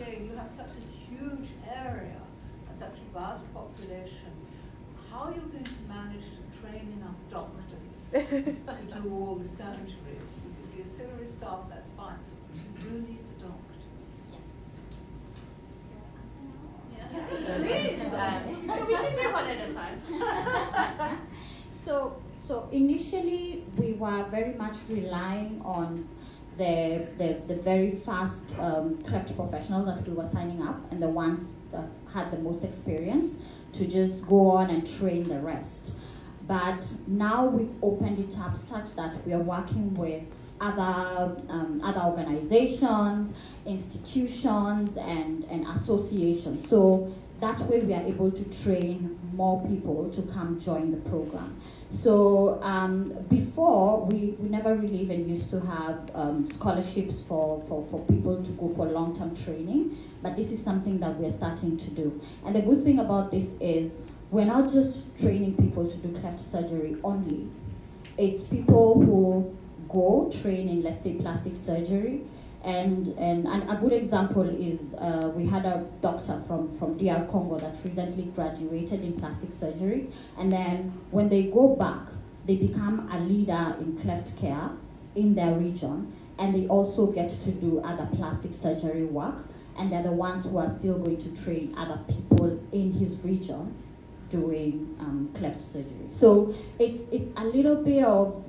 You have such a huge area and such a vast population. How are you going to manage to train enough doctors to do all the surgeries? Because the auxiliary staff, that's fine, but you do need the doctors. We can do one at a time. So initially we were very much relying on the very fast cleft professionals that we were signing up and the ones that had the most experience to just go on and train the rest. But now we've opened it up such that we are working with other organizations, institutions, and associations. So that way we are able to train more people to come join the program. So before, we never really even used to have scholarships for people to go for long-term training, but this is something that we're starting to do. And the good thing about this is we're not just training people to do cleft surgery only. It's people who go train in, let's say, plastic surgery. And a good example is we had a doctor from DR Congo that recently graduated in plastic surgery. And then when they go back, they become a leader in cleft care in their region. And they also get to do other plastic surgery work. And they're the ones who are still going to train other people in his region doing cleft surgery. So it's a little bit of,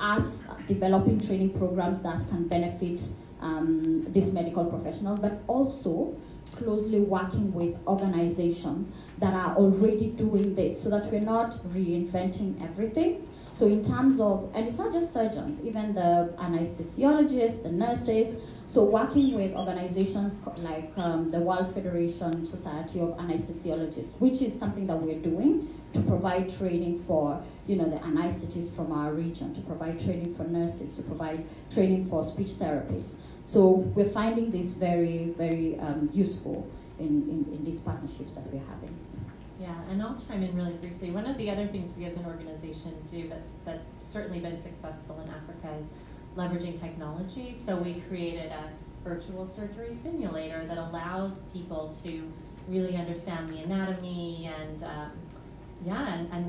us developing training programs that can benefit these medical professionals, but also closely working with organizations that are already doing this so that we're not reinventing everything. So in terms of, and it's not just surgeons, even the anesthesiologists, the nurses, so working with organizations like the World Federation Society of Anesthesiologists, which is something that we're doing to provide training for, the anesthetists from our region, to provide training for nurses, to provide training for speech therapists. So we're finding this very, very useful in these partnerships that we're having. Yeah, and I'll chime in really briefly. One of the other things we as an organization do that's certainly been successful in Africa is leveraging technology. So we created a virtual surgery simulator that allows people to really understand the anatomy and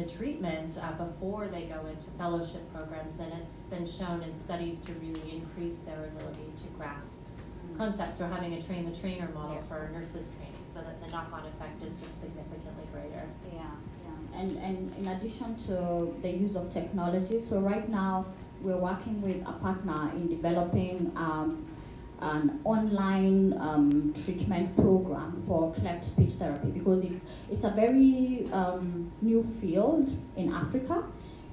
the treatment before they go into fellowship programs, and it's been shown in studies to really increase their ability to grasp concepts. So having a train-the-trainer model for nurses training, so that the knock-on effect is just significantly greater. Yeah. And in addition to the use of technology, so right now we're working with a partner in developing an online treatment program for cleft speech therapy, because it's a very new field in Africa,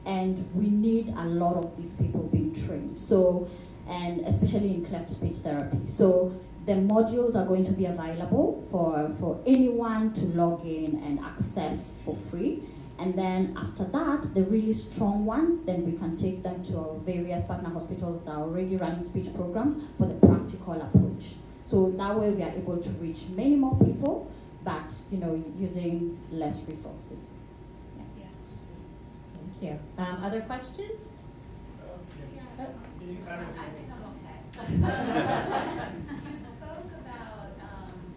and we need a lot of these people being trained. So, and especially in cleft speech therapy. So the modules are going to be available for anyone to log in and access for free. And then after that, the really strong ones, then we can take them to our various partner hospitals that are already running speech programs for the practical approach. So that way we are able to reach many more people, but using less resources. Yeah. Thank you. Other questions? I think I'm okay. You spoke about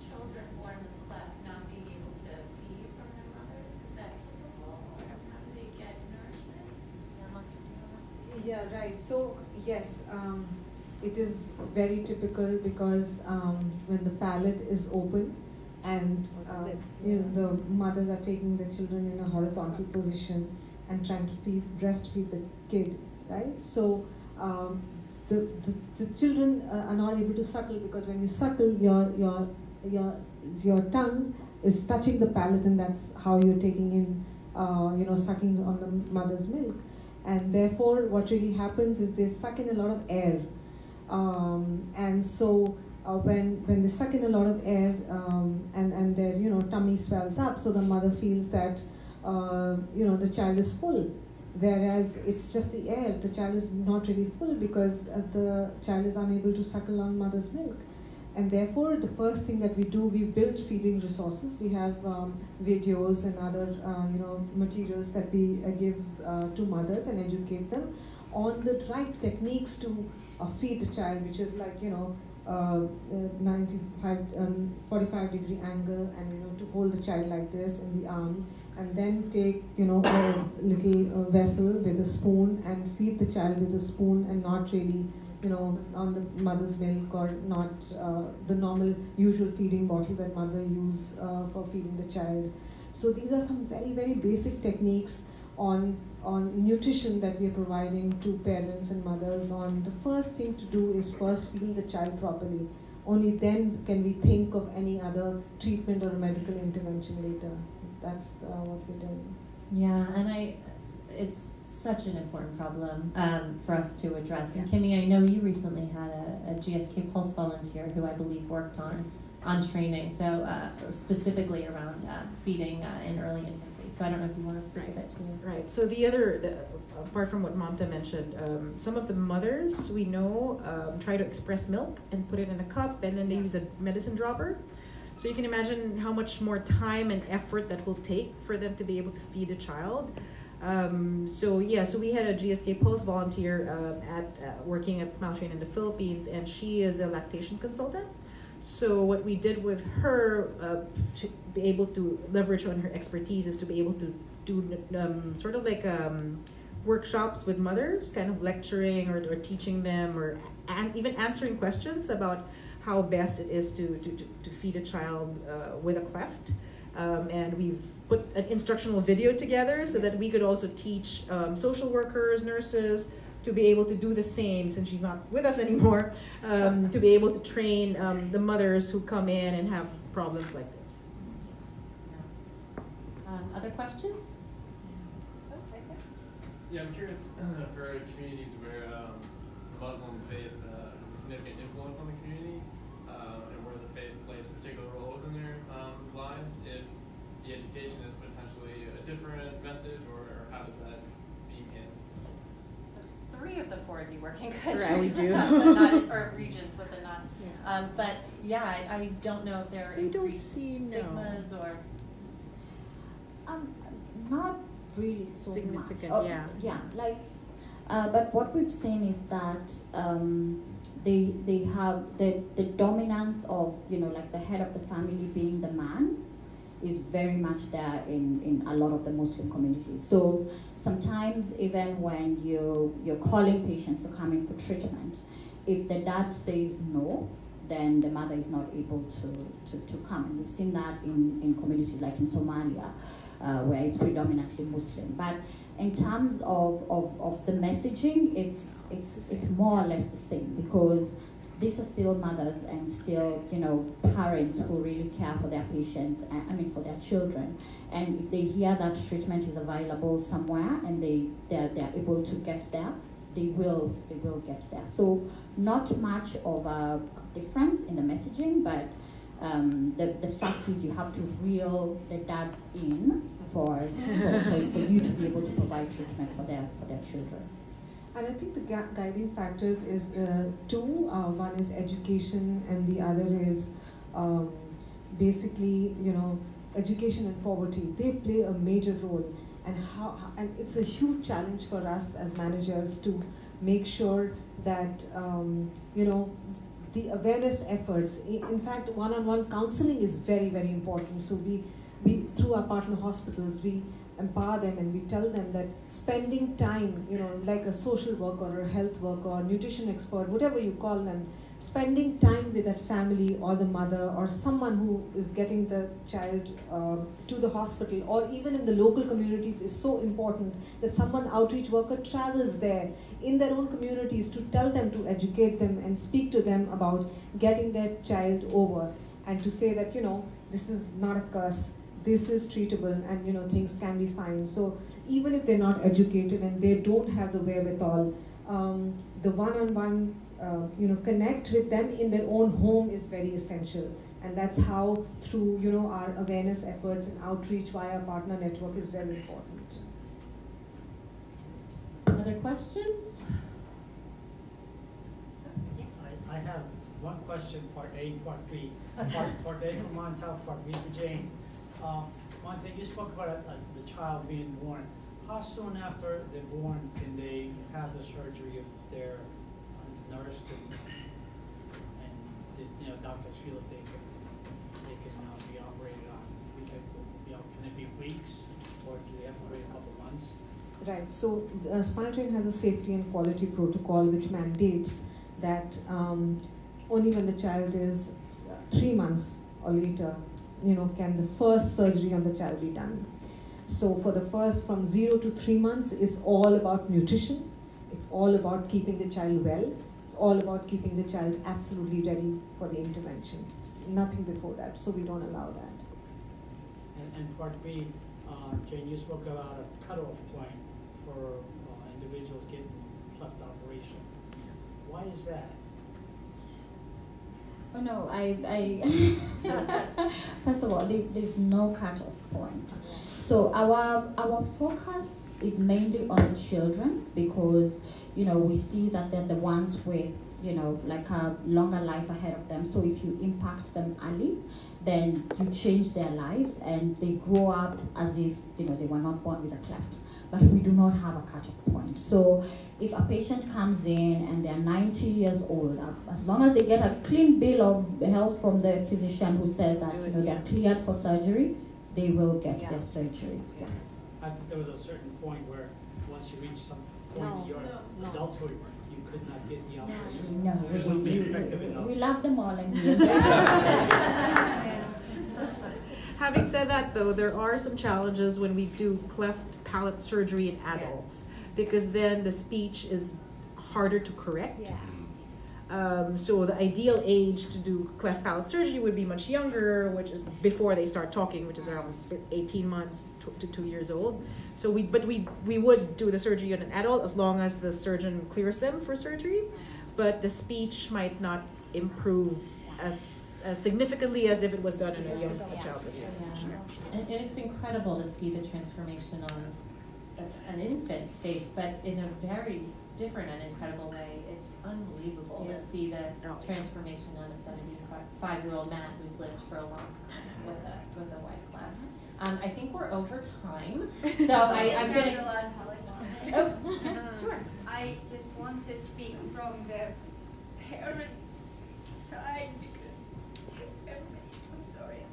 children born with cleft not being able to feed from their mothers. Is that typical, or how do they get nourishment? Yeah, right. So yes, it is very typical because when the palate is open and the mothers are taking the children in a horizontal position and trying to breastfeed the kid, right? So the children are not able to suckle, because when you suckle, your tongue is touching the palate, and that's how you're taking in, sucking on the mother's milk. And therefore, what really happens is they suck in a lot of air. And so when they suck in a lot of air and their tummy swells up, so the mother feels that the child is full. Whereas it's just the air, the child is not really full because the child is unable to suckle on mother's milk. And therefore, the first thing that we do, we build feeding resources. We have videos and other materials that we give to mothers and educate them on the right techniques to feed the child, which is like 45-degree angle, and to hold the child like this in the arms, and then take a little vessel with a spoon and feed the child with a spoon, and not really on the mother's milk, or not the normal usual feeding bottle that mother use for feeding the child. So these are some very, very basic techniques on nutrition that we are providing to parents and mothers. On the first things to do is first feed the child properly. Only then can we think of any other treatment or medical intervention later. That's what we're doing. Yeah, and it's such an important problem for us to address. And Kimmy, I know you recently had a GSK Pulse volunteer who I believe worked on training, so specifically around feeding in early infancy. So I don't know if you want to speak a bit to you. Right. So apart from what Mamta mentioned, some of the mothers we know try to express milk and put it in a cup, and then they use a medicine dropper. So you can imagine how much more time and effort that will take for them to be able to feed a child. So we had a GSK Pulse volunteer working at Smile Train in the Philippines, and she is a lactation consultant. So what we did with her to be able to leverage on her expertise is to be able to do sort of like workshops with mothers, kind of lecturing or teaching them, or even answering questions about how best it is to feed a child with a cleft. And we've put an instructional video together so that we could also teach social workers, nurses, to be able to do the same, since she's not with us anymore, to be able to train the mothers who come in and have problems like this. Other questions? Yeah, I'm curious for communities where the Muslim faith has a significant influence on the community, and where the faith plays a particular role within their lives, if the education is potentially a different message, or how does that be handled? So 3 of the 4 would be working countries, Right, we do. or regions within that. Yeah. But yeah, I don't know if there are increased stigmas or. Not really so significant, much. yeah. But what we've seen is that they have the dominance of like the head of the family being the man is very much there in a lot of the Muslim communities. So sometimes even when you're calling patients to come in for treatment, if the dad says no, then the mother is not able to come. And we've seen that in communities like in Somalia, where it's predominantly Muslim. But in terms of the messaging, it's more or less the same, because these are still mothers and still parents who really care for their patients, for their children. And if they hear that treatment is available somewhere and they're able to get there, they will get there. So not much of a difference in the messaging, but the fact is you have to reel the dads in for you to be able to provide treatment for their children. And I think the guiding factors is 2. One is education, and the other is basically education and poverty. They play a major role, and it's a huge challenge for us as managers to make sure that the awareness efforts. In fact, one-on-one counseling is very, very important. So we through our partner hospitals, we empower them and we tell them that spending time, like a social worker or a health worker or nutrition expert, whatever you call them, spending time with that family or the mother or someone who is getting the child to the hospital, or even in the local communities, is so important, that someone, outreach worker, travels there in their own communities to tell them, to educate them and speak to them about getting their child over, and to say that this is not a curse. this is treatable and things can be fine. So even if they're not educated and they don't have the wherewithal, the one-on-one connect with them in their own home is very essential. And that's how, through our awareness efforts and outreach via partner network is very important. Other questions? Yes. I have one question, part A, part B. Part A for Monta, part B for Jane. Monta, you spoke about the child being born. How soon after they're born can they have the surgery if they're nursed and doctors feel that they can be operated on? Can it be weeks, or do they have to wait a couple months? Right. So Smile Train has a safety and quality protocol which mandates that only when the child is 3 months or later, can the first surgery on the child be done. So for the first, from 0 to 3 months, is all about nutrition. It's all about keeping the child well. It's all about keeping the child absolutely ready for the intervention. Nothing before that, so we don't allow that. And part B, Jane, you spoke about a cutoff point for individuals getting cleft operation. Why is that? Oh no, first of all, there's no cutoff point. So our focus is mainly on the children because, we see that they're the ones with, like a longer life ahead of them. So if you impact them early, then you change their lives and they grow up as if, they were not born with a cleft. But we do not have a cutoff point. So if a patient comes in and they're 90 years old, as long as they get a clean bill of health from the physician who says that, they're cleared for surgery, they will get their surgery. Yes. I think there was a certain point where once you reach some point in your adulthood, you could not get the operation. No, it wouldn't be effective enough. We love them all and we embrace them. Having said that, though, there are some challenges when we do cleft palate surgery in adults, because then the speech is harder to correct. So the ideal age to do cleft palate surgery would be much younger, which is before they start talking, which is around 18 months to 2 years old. So we would do the surgery on an adult as long as the surgeon clears them for surgery, but the speech might not improve as significantly as if it was done in a young child. And it's incredible to see the transformation on an infant's face, but in a very different and incredible way. It's unbelievable to see the transformation on a 75-year-old man who's lived for a long time with a white cleft. I think we're over time, so I'm going to. Sure. I just want to speak from the parents' side because everybody. I'm sorry.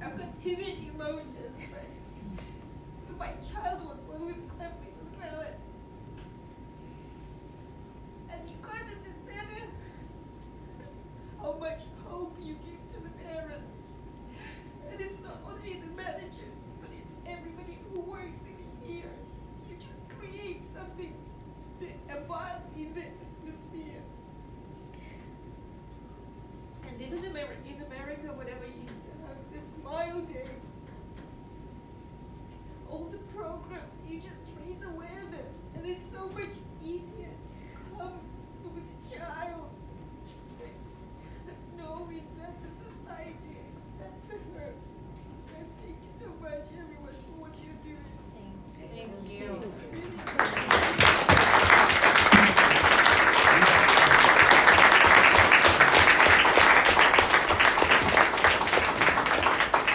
I've got too many emotions. But my child was born with cleft palate, and you can't understand how much hope you give to the parents. And it's not only the managers, but it's everybody who works in here. You just create something, a buzz in the atmosphere. And in America, whatever used to have the Smile Day, all the programs, you just raise awareness, and it's so much easier to come with a child, knowing that the society accepts her. And thank you so much, everyone, for what you're doing. Thank you.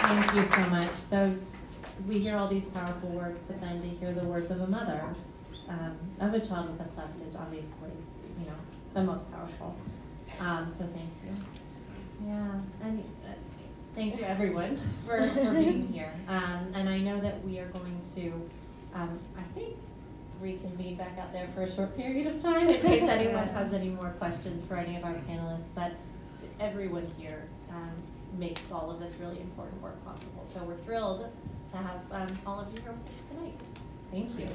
Thank you so much. We hear all these powerful words, but then to hear the words of a mother, of a child with a cleft is obviously, the most powerful. So thank you. Yeah, and thank you everyone for being here. And I know that we are going to, I think, reconvene back out there for a short period of time in case anyone has any more questions for any of our panelists. But everyone here makes all of this really important work possible. So we're thrilled to have all of you here with us tonight. Thank you.